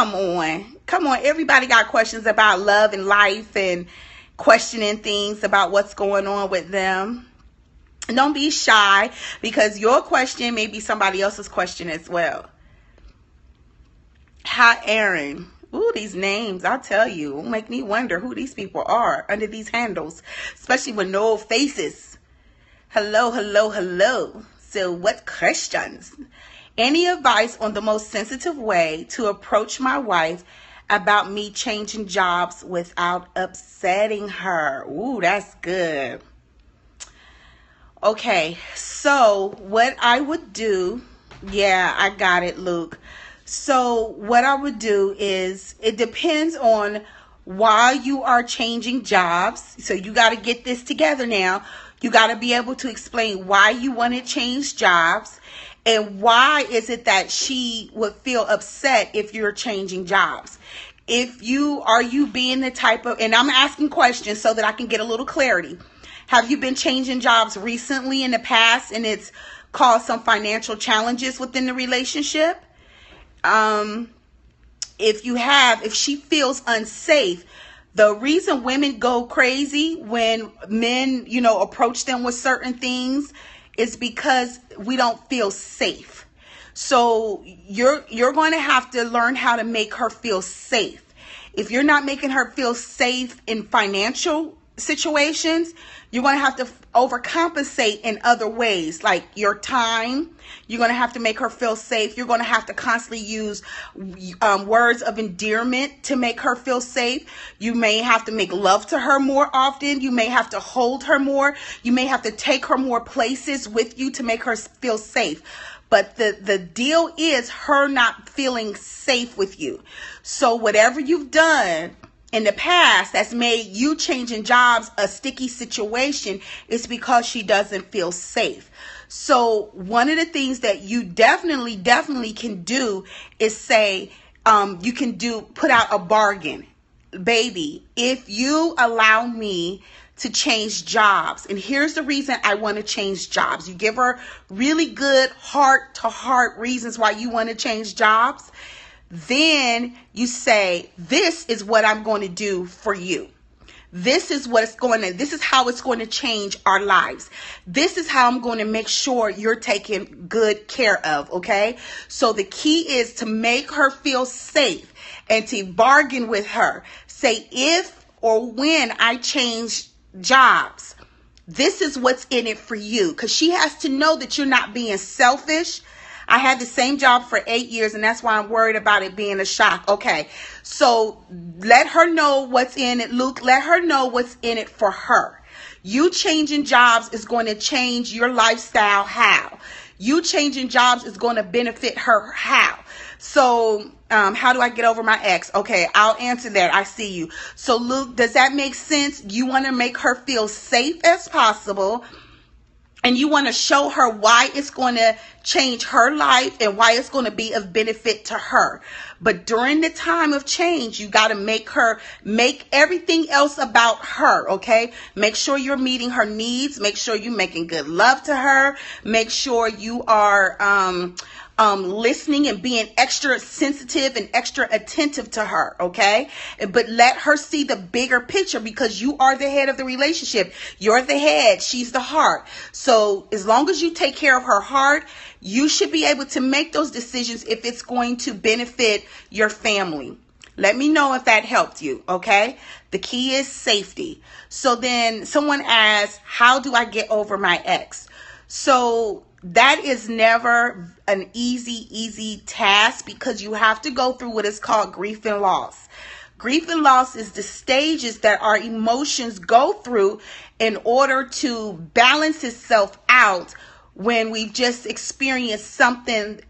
Come on. Come on. Everybody got questions about love and life and questioning things about what's going on with them. Don't be shy, because your question may be somebody else's question as well. Hi, Aaron. Ooh, these names, I'll tell you, make me wonder who these people are under these handles, especially with no faces. Hello, hello, hello. So what questions? Any advice on the most sensitive way to approach my wife about me changing jobs without upsetting her? Ooh, that's good. Okay, so what I would do, yeah, I got it, Luke. So what I would do is, it depends on why you are changing jobs. So you got to get this together now. You got to be able to explain why you want to change jobs, and why is it that she would feel upset if you're changing jobs. Are you being the type of, and I'm asking questions so that I can get a little clarity. Have you been changing jobs recently in the past and it's caused some financial challenges within the relationship? If she feels unsafe, the reason women go crazy when men, approach them with certain things is because we don't feel safe. So you're going to have to learn how to make her feel safe. If you're not making her feel safe in financial situations, you're going to have to overcompensate in other ways, like your time. You're going to have to make her feel safe. You're going to have to constantly use words of endearment to make her feel safe. You may have to make love to her more often. You may have to hold her more. You may have to take her more places with you to make her feel safe. But the deal is her not feeling safe with you. So whatever you've done in the past that's made you changing jobs a sticky situation is because she doesn't feel safe. So one of the things that you definitely can do is say, you can put out a bargain. Baby, if you allow me to change jobs, and here's the reason I want to change jobs. You give her really good heart-to-heart reasons why you want to change jobs. Then you say, this is what I'm going to do for you. This is how it's going to change our lives. This is how I'm going to make sure you're taken good care of. Okay. So the key is to make her feel safe and to bargain with her. Say, if or when I change jobs, this is what's in it for you. Because she has to know that you're not being selfish. I had the same job for 8 years, and that's why I'm worried about it being a shock. Okay, so let her know what's in it, Luke. Let her know what's in it for her. You changing jobs is going to change your lifestyle. How? You changing jobs is going to benefit her. How? So how do I get over my ex? Okay, I'll answer that. I see you. So Luke, does that make sense? You want to make her feel safe as possible. And you want to show her why it's going to change her life and why it's going to be of benefit to her. But during the time of change, you got to make everything else about her, okay? Make sure you're meeting her needs. Make sure you're making good love to her. Make sure you are listening and being extra sensitive and extra attentive to her, okay? But let her see the bigger picture, because you are the head of the relationship. You're the head, she's the heart. So as long as you take care of her heart, you should be able to make those decisions if it's going to benefit your family. Let me know if that helped you, okay? The key is safety. So then someone asks, how do I get over my ex? So that is never an easy task, because you have to go through what is called grief and loss. Grief and loss is the stages that our emotions go through in order to balance itself out when we've just experienced something.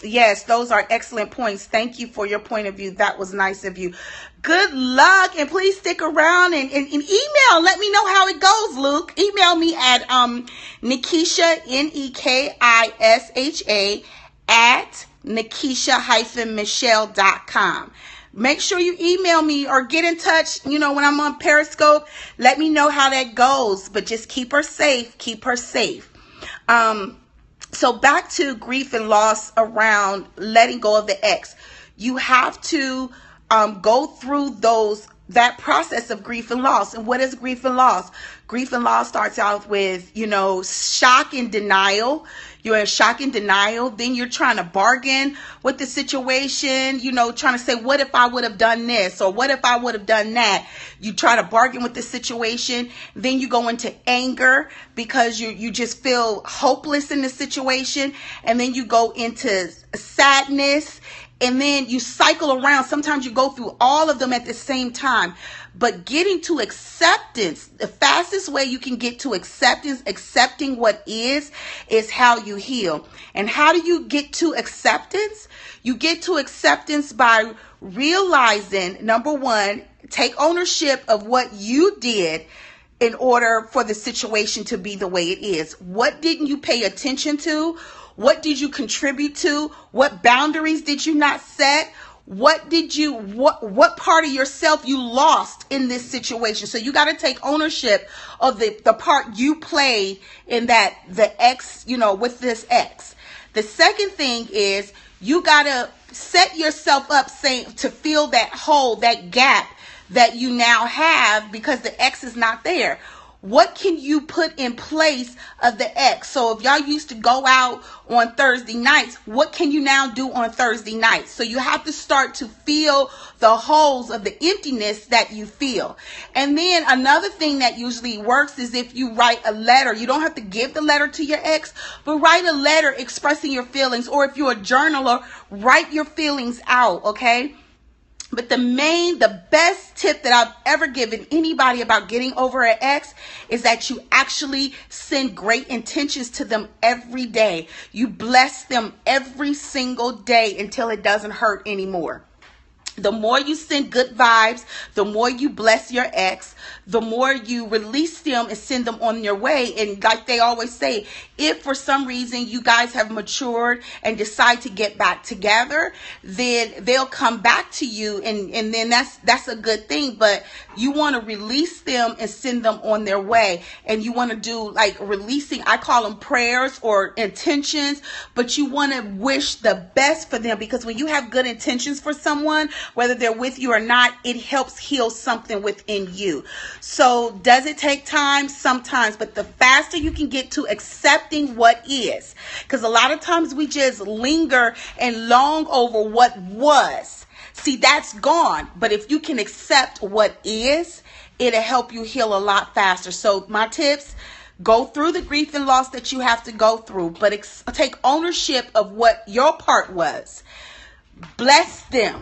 Yes, those are excellent points. Thank you for your point of view. That was nice of you. Good luck, and please stick around and email. Let me know how it goes, Luke. Email me at Nekisha, Nekisha at Nekisha-Michelle.com. Make sure you email me or get in touch, when I'm on Periscope. Let me know how that goes. But just keep her safe. Keep her safe. So back to grief and loss around letting go of the ex. you have to go through that process of grief and loss. And what is grief and loss? Grief and loss starts out with, shock and denial. You're in shock and denial. Then you're trying to bargain with the situation, trying to say, what if I would have done this? Or what if I would have done that? You try to bargain with the situation. Then you go into anger because you just feel hopeless in the situation. And then you go into sadness. And then you cycle around. Sometimes you go through all of them at the same time. But getting to acceptance, the fastest way you can get to acceptance, accepting what is how you heal. And how do you get to acceptance? You get to acceptance by realizing, number one, take ownership of what you did in order for the situation to be the way it is. What didn't you pay attention to? What did you contribute to? What boundaries did you not set? What part of yourself you lost in this situation? So you got to take ownership of the part you played in the X, with this X. The second thing is you got to set yourself up to fill that hole, that gap that you now have because the X is not there. What can you put in place of the X? So if y'all used to go out on Thursday nights, what can you now do on Thursday nights? So you have to start to fill the holes of the emptiness that you feel. And then another thing that usually works is if you write a letter. You don't have to give the letter to your ex, but write a letter expressing your feelings. Or if you're a journaler, write your feelings out, okay? But the best tip that I've ever given anybody about getting over an ex is that you actually send great intentions to them every day. You bless them every single day until it doesn't hurt anymore. The more you send good vibes, the more you bless your ex, the more you release them and send them on their way. And like they always say, if for some reason you guys have matured and decide to get back together, then they'll come back to you, and then that's a good thing. But you want to release them and send them on their way. And you want to do like releasing, I call them prayers or intentions, but you want to wish the best for them, because when you have good intentions for someone, whether they're with you or not, it helps heal something within you. So does it take time? Sometimes, but the faster you can get to accepting what is, because a lot of times we just linger and long over what was. See, that's gone. But if you can accept what is, it'll help you heal a lot faster. So my tips: go through the grief and loss that you have to go through, but take ownership of what your part was. Bless them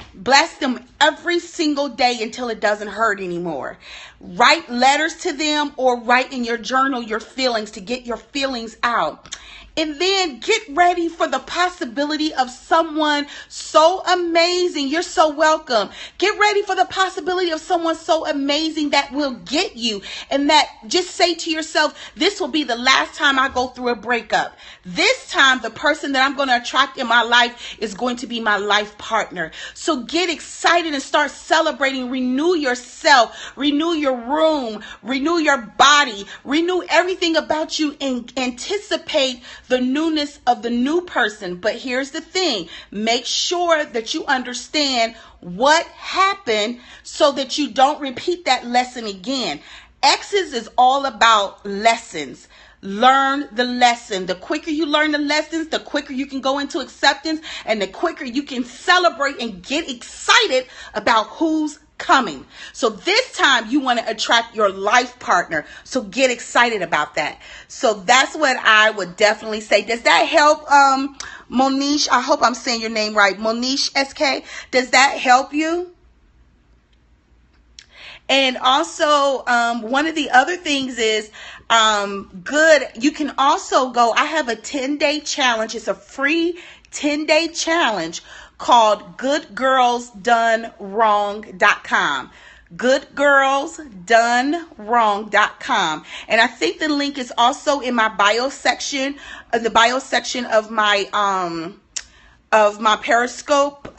every single day until it doesn't hurt anymore. Write letters to them or write in your journal your feelings to get your feelings out. And then get ready for the possibility of someone so amazing. You're so welcome. Get ready for the possibility of someone so amazing that will get you. And that just say to yourself, this will be the last time I go through a breakup. This time, the person that I'm going to attract in my life is going to be my life partner. So get excited and start celebrating. Renew yourself. Renew your room. Renew your body. Renew everything about you and anticipate the newness of the new person. But here's the thing: make sure that you understand what happened so that you don't repeat that lesson again. Exes is all about lessons. Learn the lesson. The quicker you learn the lessons, the quicker you can go into acceptance, and the quicker you can celebrate and get excited about who's coming. So this time you want to attract your life partner. So get excited about that. So that's what I would definitely say. Does that help, Monish? I hope I'm saying your name right. Monish SK. Does that help you? And also, one of the other things is, you can also go, I have a 10-day challenge. It's a free 10-day challenge called goodgirlsdonewrong.com. goodgirlsdonewrong.com. And I think the link is also in my bio section, the bio section of my Periscope,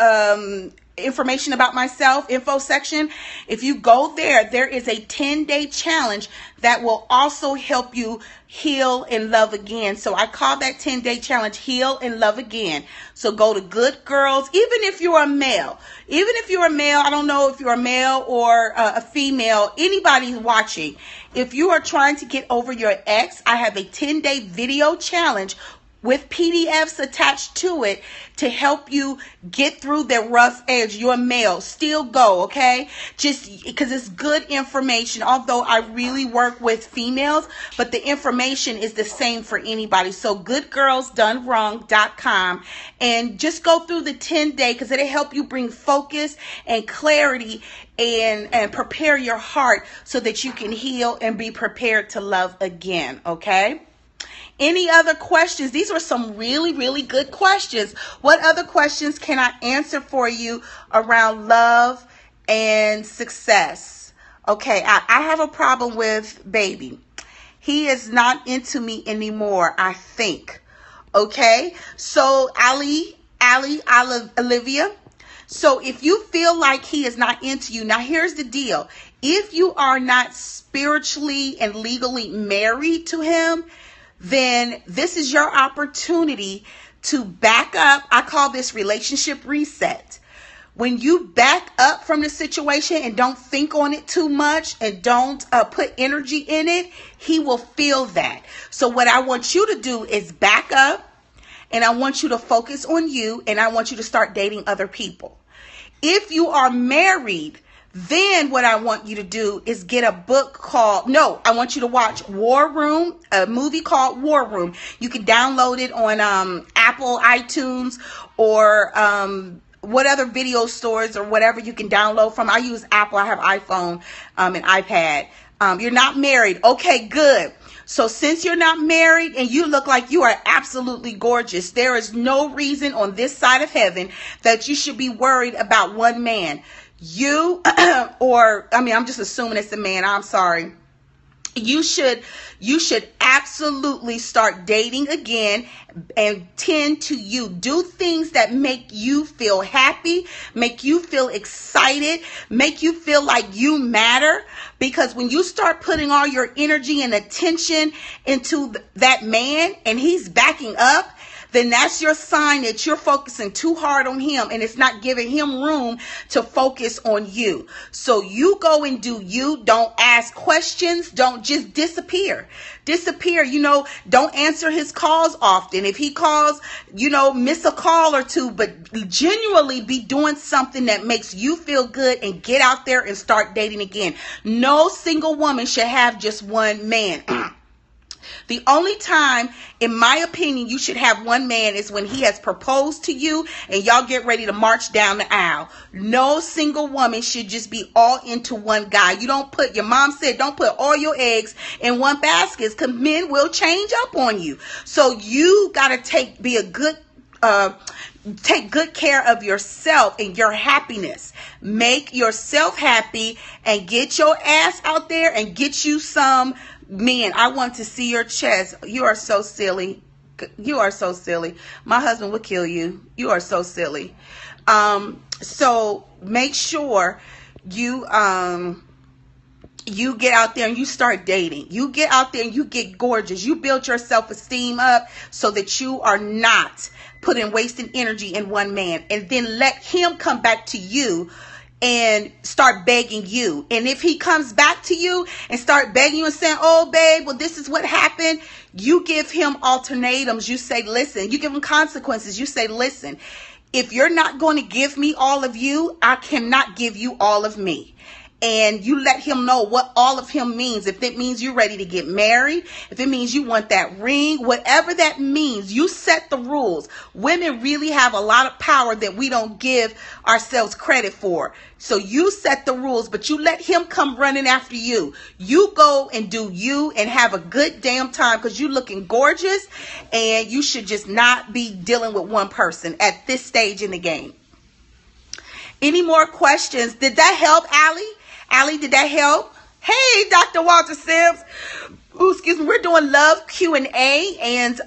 information about myself, info section, if you go there, there is a 10-day challenge that will also help you heal and love again. So I call that 10-day challenge Heal and Love Again. So go to Good Girls, even if you're a male. Even if you're a male, I don't know if you're a male or a female, anybody watching. If you are trying to get over your ex, I have a 10-day video challenge with PDFs attached to it to help you get through the rough edge. You're male, still go, okay? Just because it's good information, although I really work with females, but the information is the same for anybody. So goodgirlsdonewrong.com, and just go through the 10-day, because it'll help you bring focus and clarity and prepare your heart so that you can heal and be prepared to love again, okay? Any other questions? These were some really, really good questions. What other questions can I answer for you around love and success? Okay, I have a problem with baby. He is not into me anymore, I think. Okay, so Olivia. So if you feel like he is not into you, now here's the deal. If you are not spiritually and legally married to him, then this is your opportunity to back up. I call this relationship reset. When you back up from the situation and don't think on it too much and don't put energy in it, he will feel that. So what I want you to do is back up, and I want you to focus on you, and I want you to start dating other people. If you are married, then what I want you to do is get a book called, I want you to watch War Room, a movie called War Room. You can download it on Apple, iTunes, or what other video stores or whatever you can download from. I use Apple, I have iPhone and iPad. You're not married. Okay, good. So since you're not married and you look like you are absolutely gorgeous, there is no reason on this side of heaven that you should be worried about one man. I'm just assuming it's a man. I'm sorry. You should absolutely start dating again and tend to you. Do things that make you feel happy, make you feel excited, make you feel like you matter. Because when you start putting all your energy and attention into that man and he's backing up, then that's your sign that you're focusing too hard on him and it's not giving him room to focus on you. So you go and do you. Don't ask questions. Don't just disappear. Don't answer his calls often. If he calls, miss a call or two, but genuinely be doing something that makes you feel good and get out there and start dating again. No single woman should have just one man. The only time, in my opinion, you should have one man is when he has proposed to you and y'all get ready to march down the aisle. No single woman should just be all into one guy. Your mom said, don't put all your eggs in one basket, because men will change up on you. So you got to take good care of yourself and your happiness. Make yourself happy and get your ass out there and get you some men. I want to see your chest. You are so silly. You are so silly. My husband would kill you. You are so silly. So make sure you get out there and you start dating. You get out there and you get gorgeous. You build your self-esteem up so that you are not wasting energy in one man. And then let him come back to you and start begging you. And if he comes back to you and start begging you and saying, oh, babe, well, this is what happened, you give him ultimatums. You say, listen, you give him consequences. You say, listen, if you're not going to give me all of you, I cannot give you all of me. And you let him know what all of him means. If it means you're ready to get married, if it means you want that ring, whatever that means, you set the rules. Women really have a lot of power that we don't give ourselves credit for. So you set the rules, but you let him come running after you. You go and do you and have a good damn time, because you're looking gorgeous, and you should just not be dealing with one person at this stage in the game. Any more questions? Did that help, Allie? Allie, did that help? Hey, Dr. Walter Sims. Ooh, excuse me. We're doing love Q&A and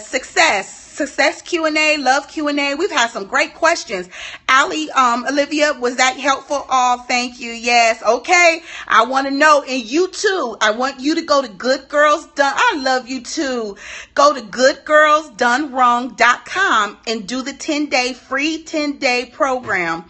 success. success Q&A, love Q&A. We've had some great questions. Ali, Olivia, was that helpful? Oh, thank you. Yes. Okay. I want to know. And you too. I want you to go to Good Girls Done. I love you too. Go to goodgirlsdonewrong.com and do the 10-day free 10-day program.